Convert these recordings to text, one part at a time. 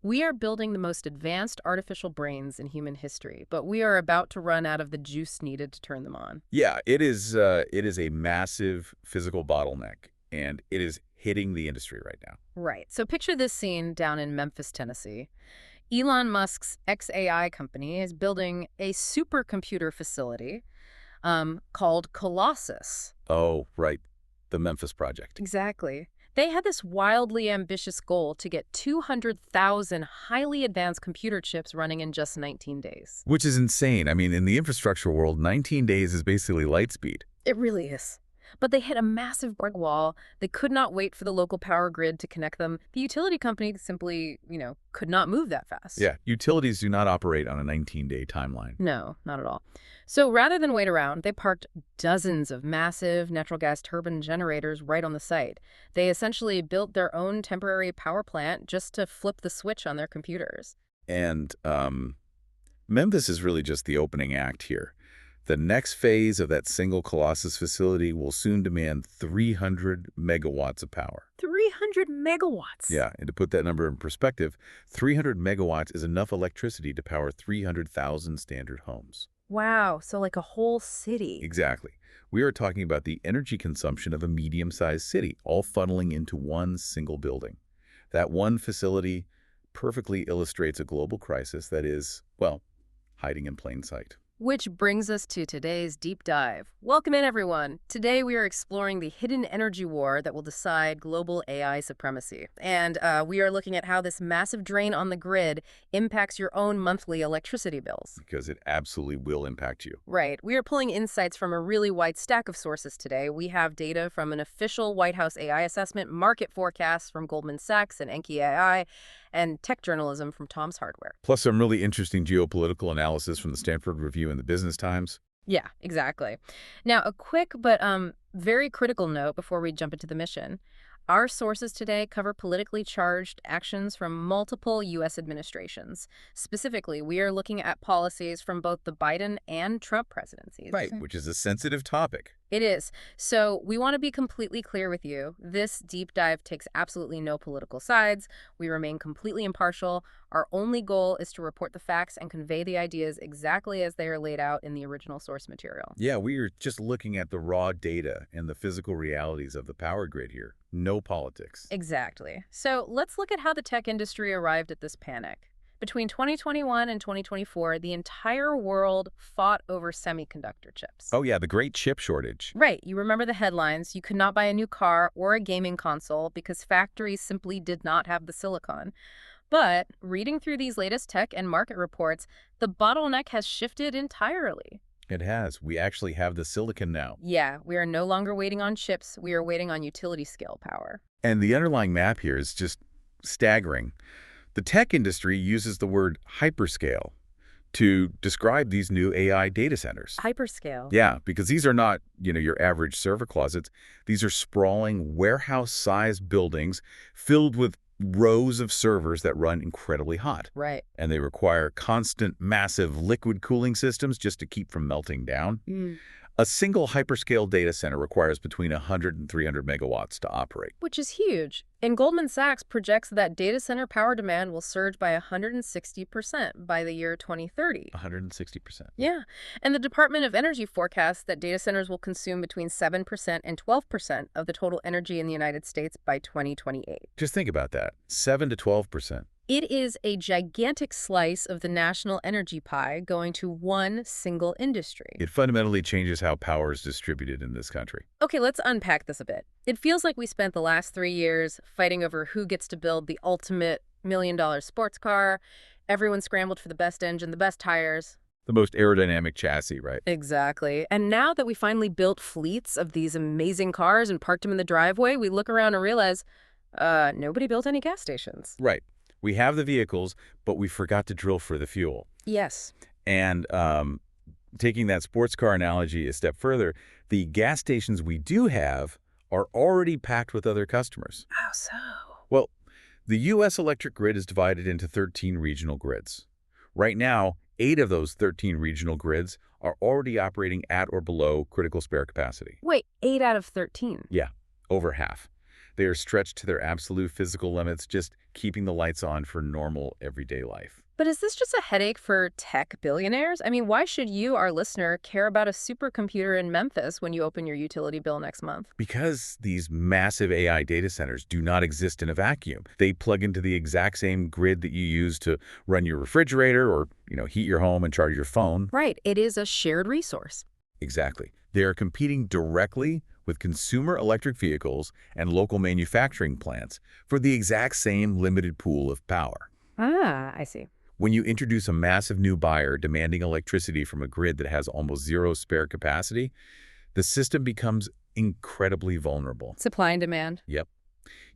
We are building the most advanced artificial brains in human history, but we are about to run out of the juice needed to turn them on. Yeah, it is a massive physical bottleneck, and it is hitting the industry right now. Right. So picture this scene down in Memphis, Tennessee. Elon Musk's XAI company is building a supercomputer facility called Colossus. Oh, right. The Memphis Project. Exactly. They had this wildly ambitious goal to get 200,000 highly advanced computer chips running in just 19 days. Which is insane. I mean, in the infrastructure world, 19 days is basically light speed. It really is. But they hit a massive brick wall. They could not wait for the local power grid to connect them. The utility company simply, could not move that fast. Yeah, utilities do not operate on a 19-day timeline. No, not at all. So rather than wait around, they parked dozens of massive natural gas turbine generators right on the site. They essentially built their own temporary power plant just to flip the switch on their computers. And Memphis is really just the opening act here. The next phase of that single Colossus facility will soon demand 300 megawatts of power. 300 megawatts? Yeah, and to put that number in perspective, 300 megawatts is enough electricity to power 300,000 standard homes. Wow, so like a whole city. Exactly. We are talking about the energy consumption of a medium-sized city, all funneling into one single building. That one facility perfectly illustrates a global crisis that is, well, hiding in plain sight. Which brings us to today's deep dive. Welcome in, everyone. Today we are exploring the hidden energy war that will decide global AI supremacy. And we are looking at how this massive drain on the grid impacts your own monthly electricity bills. Because it absolutely will impact you. Right. We are pulling insights from a really wide stack of sources today. We have data from an official White House AI assessment, market forecasts from Goldman Sachs and Enki AI, and tech journalism from Tom's Hardware. Plus some really interesting geopolitical analysis from the Stanford Review and the Business Times. Yeah, exactly. Now, a quick but very critical note before we jump into the mission. Our sources today cover politically charged actions from multiple U.S. administrations. Specifically, we are looking at policies from both the Biden and Trump presidencies. Right, which is a sensitive topic. It is. So we want to be completely clear with you. This deep dive takes absolutely no political sides. We remain completely impartial. Our only goal is to report the facts and convey the ideas exactly as they are laid out in the original source material. Yeah, we are just looking at the raw data and the physical realities of the power grid here. No politics. Exactly. So let's look at how the tech industry arrived at this panic. Between 2021 and 2024, the entire world fought over semiconductor chips. Oh yeah, the great chip shortage. Right. You remember the headlines. You could not buy a new car or a gaming console because factories simply did not have the silicon. But reading through these latest tech and market reports, the bottleneck has shifted entirely. It has. We actually have the silicon now. Yeah, we are no longer waiting on chips. We are waiting on utility scale power. And the underlying map here is just staggering. The tech industry uses the word hyperscale to describe these new AI data centers. Hyperscale? Yeah, because these are not, your average server closets. These are sprawling warehouse-sized buildings filled with rows of servers that run incredibly hot. Right. And they require constant, massive liquid cooling systems just to keep from melting down. A single hyperscale data center requires between 100 and 300 megawatts to operate. Which is huge. And Goldman Sachs projects that data center power demand will surge by 160% by the year 2030. 160%. Yeah. And the Department of Energy forecasts that data centers will consume between 7% and 12% of the total energy in the United States by 2028. Just think about that. 7 to 12%. It is a gigantic slice of the national energy pie going to one single industry. It fundamentally changes how power is distributed in this country. Okay, let's unpack this a bit. It feels like we spent the last 3 years fighting over who gets to build the ultimate $1 million sports car. Everyone scrambled for the best engine, the best tires. The most aerodynamic chassis, right? Exactly. And now that we finally built fleets of these amazing cars and parked them in the driveway, we look around and realize nobody built any gas stations. Right. We have the vehicles, but we forgot to drill for the fuel. Yes. And taking that sports car analogy a step further, the gas stations we do have are already packed with other customers. How so? Well, the U.S. electric grid is divided into 13 regional grids. Right now, 8 of those 13 regional grids are already operating at or below critical spare capacity. Wait, 8 out of 13? Yeah, over half. They are stretched to their absolute physical limits, just keeping the lights on for normal, everyday life. But is this just a headache for tech billionaires? I mean, why should you, our listener, care about a supercomputer in Memphis when you open your utility bill next month? Because these massive AI data centers do not exist in a vacuum. They plug into the exact same grid that you use to run your refrigerator or, heat your home and charge your phone. Right. It is a shared resource. Exactly. They are competing directly with consumer electric vehicles and local manufacturing plants for the exact same limited pool of power. Ah, I see. When you introduce a massive new buyer demanding electricity from a grid that has almost zero spare capacity, the system becomes incredibly vulnerable. Supply and demand. Yep.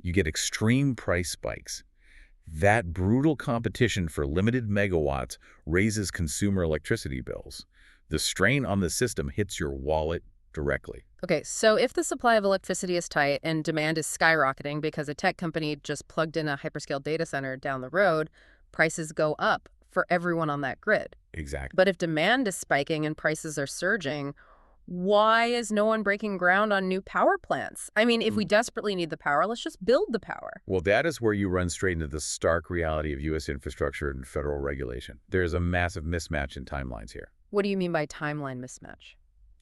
You get extreme price spikes. That brutal competition for limited megawatts raises consumer electricity bills. The strain on the system hits your wallet directly. Okay, so if the supply of electricity is tight and demand is skyrocketing because a tech company just plugged in a hyperscale data center down the road, prices go up for everyone on that grid. Exactly. But if demand is spiking and prices are surging, why is no one breaking ground on new power plants? I mean, if we desperately need the power, let's just build the power. Well, that is where you run straight into the stark reality of U.S. infrastructure and federal regulation. There's a massive mismatch in timelines here. What do you mean by timeline mismatch?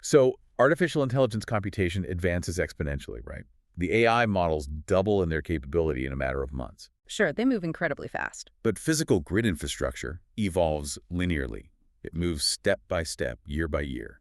So artificial intelligence computation advances exponentially, right? The AI models double in their capability in a matter of months. Sure, they move incredibly fast. But physical grid infrastructure evolves linearly. It moves step by step, year by year.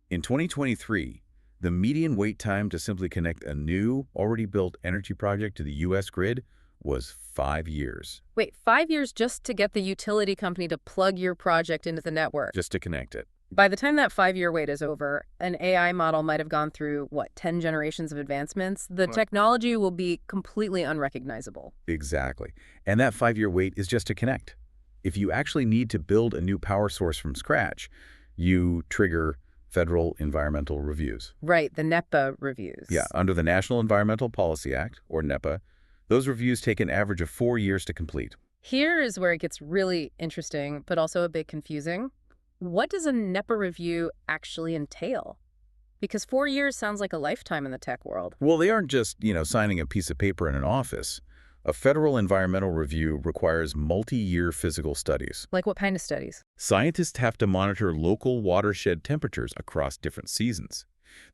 In 2023, the median wait time to simply connect a new, already built energy project to the U.S. grid was 5 years. Wait, 5 years just to get the utility company to plug your project into the network? Just to connect it. By the time that 5-year wait is over, an AI model might have gone through, 10 generations of advancements? The technology will be completely unrecognizable. Exactly. And that 5-year wait is just to connect. If you actually need to build a new power source from scratch, you trigger federal environmental reviews. Right, the NEPA reviews. Yeah, under the National Environmental Policy Act, or NEPA, those reviews take an average of 4 years to complete. Here is where it gets really interesting, but also a bit confusing. What does a NEPA review actually entail? Because 4 years sounds like a lifetime in the tech world. Well, they aren't just, signing a piece of paper in an office. A federal environmental review requires multi-year physical studies. Like what kind of studies? Scientists have to monitor local watershed temperatures across different seasons.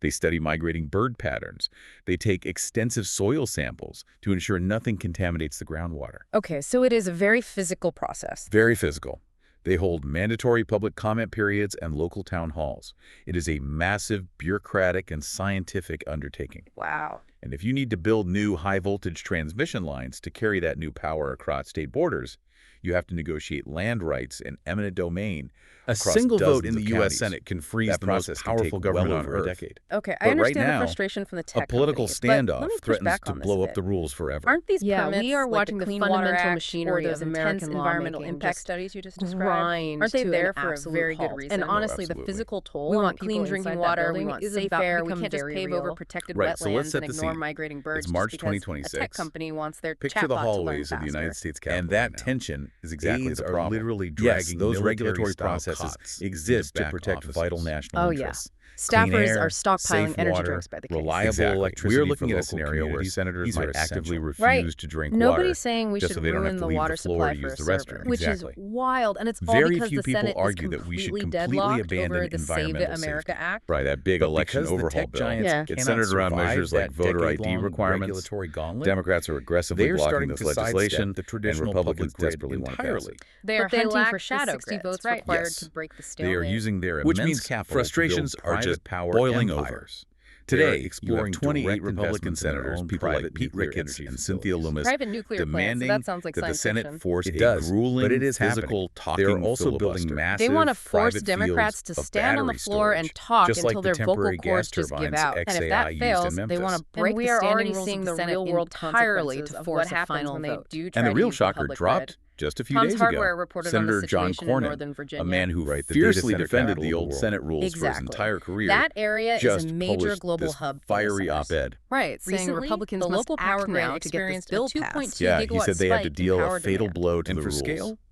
They study migrating bird patterns. They take extensive soil samples to ensure nothing contaminates the groundwater. Okay, so it is a very physical process. Very physical. They hold mandatory public comment periods and local town halls. It is a massive bureaucratic and scientific undertaking. Wow. And if you need to build new high-voltage transmission lines to carry that new power across state borders, you have to negotiate land rights and eminent domain. A single vote in the U.S. Senate can freeze the most powerful government on Earth. Okay, I understand the frustration from the tech a political company, standoff threatens to blow up the rules forever. Aren't these Yeah, permits, we are like watching the the Clean fundamental Water Act machinery or those of intense American environmental lawmaking impact just studies you just described? grind Aren't they to there an for a absolute very good halt. reason? And Oh, honestly, the absolutely. physical toll We on want clean people drinking inside that water, we building want is safe about to air, we become can't just very pave real. over protected Right, so let's wetlands set and the ignore scene. migrating birds It's March just because a 2026. tech company wants their Picture chatbot the to learn hallways of the faster. United States Capitol. And that now. tension is exactly Aides the are problem. literally Yes, dragging those regulatory military-style processes cots exist into to back protect offices. vital national Oh, yeah. interests. Staffers Clean air, are stockpiling safe energy water, drinks by the case. reliable Exactly. electricity We're looking for at a local scenario where communities. senators These might are actively essentially refuse to drink water Nobody's saying we just should so they don't have ruin to the leave water the floor supply to for use a the server, restroom. which Exactly. is wild, and it's all Very because few the people Senate argue is that we should completely completely deadlocked abandon over the Save It environmental America safety. Act. Right, that big But election because the overhaul tech bill. giants Yeah. It's cannot centered around survive measures like that voter ID decade-long requirements. regulatory gauntlet, Democrats are aggressively they are blocking starting this to legislation, sidestep the and traditional Republicans public grid desperately want to pass entirely. it. They But are they hunting lack for the shadow 60 grids, votes right? required Yes. to break the They stalemate. are using their Which immense means capital frustrations to build are just private power boiling empires. Today, Today, you exploring have 28 direct Republican investments in their senators, own people like private Pete nuclear Ricketts energy and Cynthia facilities. Loomis, Private nuclear plants, so demanding that sounds like that the science Senate fiction. force It a does, grueling, but it is physical, talking They are also building filibuster. massive They want to force private Democrats to fields of stand on the battery floor and storage, talk just until like the their vocal temporary cords gas just give turbines out. And if XAI that used fails, in they want Memphis. to break And we the are standing already rules seeing of the the Senate real-world entirely to consequences of force what a happens final when they vote. do And try the to real use the shocker public dropped grid. just a few Tom's days Hardware ago. reported Senator on the John situation in Cornyn, Northern Virginia. a man who the data fiercely center defended capital the of the old world. Senate rules for his Exactly. entire career, That area is a just major published global this hub for fiery listeners. op-ed. Right, saying Recently, Republicans the must local power act grid now to get this experienced a bill 2.2 passed. Yeah, he gigawatt said they had to spike in deal a power fatal demand. blow to And the for rules. scale,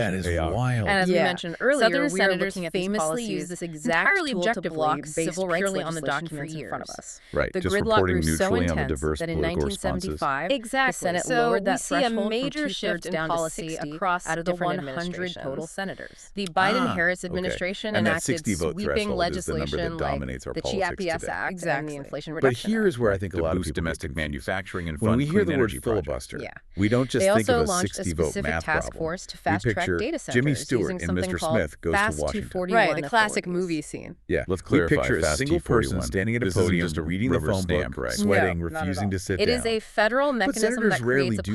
actions. That is They are. wild. And as we mentioned earlier, Southern we are senators looking at these famously policies use this exact entirely tool to objectively block based civil rights purely on the legislation for documents in front of years. us. Right, The just gridlock reporting grew so neutrally on the intense diverse that in political responses. 1975, Exactly. the Senate So lowered we that see a threshold major from shift 2/3 in down to policy 60 across out of the different 100 total administrations. senators. The Biden-Harris Okay. administration And that enacted 60-vote sweeping threshold is the number that legislation like dominates our the politics CHIPS today. Act and Exactly. the Inflation But Reduction here Act. is where I think a To lot of boost people get domestic confused. manufacturing and When fund we hear clean the word energy projects. filibuster, Yeah. we don't just They think also of a launched a 60-vote specific math task problem. force to We fast-track picture data centers Jimmy Stewart using and something Mr. called Smith goes to Fast Washington. 241 Right, the classic authorities. movie scene. Yeah, Let's we clarify, picture a Fast single person T41. standing at a This isn't podium, just a reading the rubber phone stamp, book, right? sweating, No, not at refusing all. to sit It down. is a federal mechanism senators that rarely creates a do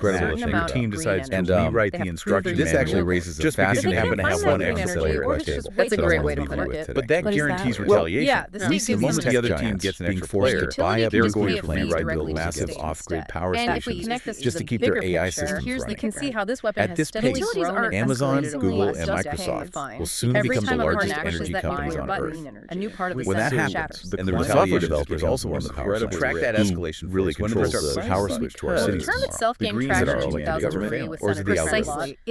incredible. certain Your amount of team green decides to energy. rewrite They the have instruction proven This actually manual raises a just because you fascinating happen to have But they one can't find extra that green player energy, or at it's the just table. way That's a too great way expensive to put to it. market. But that What is guarantees that? retaliation. Yeah, the state We see gives most them of the a other team giants gets an being extra forced player. to buy up They're Utilities going pay to a fee rewrite directly the to the massive state off-grid instead. power And if we stations connect this just to to the keep their bigger AI picture, systems here's running. you can see how this weapon At has this steadily pace, grown Amazon, escalated over the Google, last and decade. Microsoft will soon Every become the time a car largest crashes energy that companies fire on button, Earth. a new part of the When that system happens, shatters. and the climate software change developers also want the power incredibly plant. track That escalation really controls the power switch to our Well, the cities term tomorrow. itself The gained Greens traction are in like the government 2003 with or is it Senator the Precisely. algorithm? It